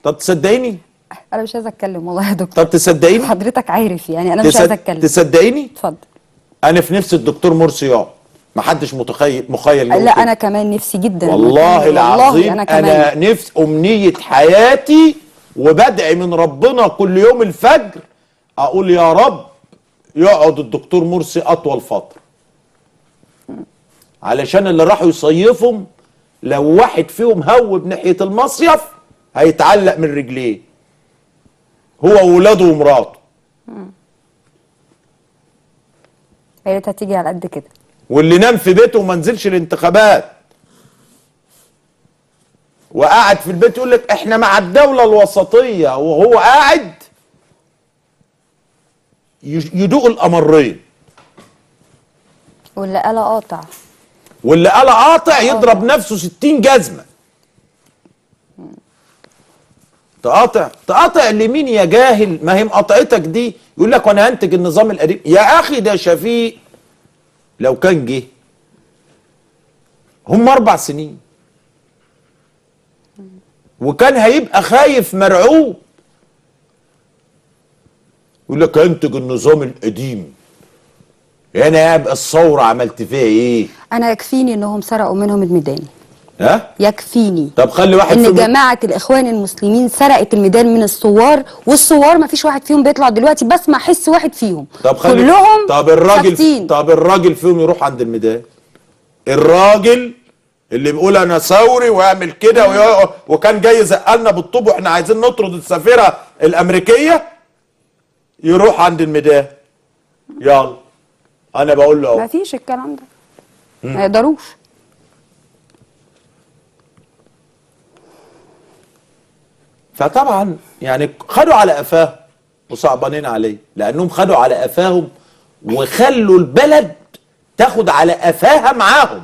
طب تصدقيني؟ انا مش عايزه اتكلم والله يا دكتور. طب تصدقيني؟ حضرتك عارف يعني انا مش عايزه اتكلم. تصدقيني؟ اتفضل. انا في نفس الدكتور مرسي يقعد، محدش مخيل له لا كده. انا كمان نفسي جدا والله العظيم والله انا نفس امنيه حياتي، وبدعي من ربنا كل يوم الفجر اقول يا رب يقعد الدكتور مرسي اطول فتره، علشان اللي راحوا يصيفهم لو واحد فيهم هوب ناحيه المصيف هيتعلق من رجليه هو وولاده ومراته. يا ريت هتيجي على قد كده. واللي نام في بيته وما نزلش الانتخابات وقاعد في البيت يقول لك احنا مع الدولة الوسطية، وهو قاعد يدوق الأمرين. واللي قال قاطع. واللي قال قاطع يضرب نفسه 60 جزمة. تقاطع لمين يا جاهل؟ ما هي مقاطعتك دي يقول لك وانا هنتج النظام القديم. يا اخي ده شفيق لو كان جه هم 4 سنين وكان هيبقى خايف مرعوب، يقول لك هنتج النظام القديم. انا يبقى الثوره عملت فيها ايه؟ انا يكفيني انهم سرقوا منهم الميدان. ها؟ يكفيني. طب خلي واحد ان جماعه الاخوان المسلمين سرقت الميدان من الثوار، والثوار ما فيش واحد فيهم بيطلع دلوقتي، بس ما احس واحد فيهم. طب خلي كلهم طب الراجل فيهم يروح عند الميدان. الراجل اللي بيقول انا ثوري واعمل كده وكان جاي زقلنا بالطوب واحنا عايزين نطرد السفيره الامريكيه، يروح عند الميدان. يلا انا بقول له ما فيش الكلام ده. ما يقدروش. فطبعا يعني خدوا على قفاهم وصعبانين عليه، لانهم خدوا على قفاهم وخلوا البلد تاخد على قفاها معاهم.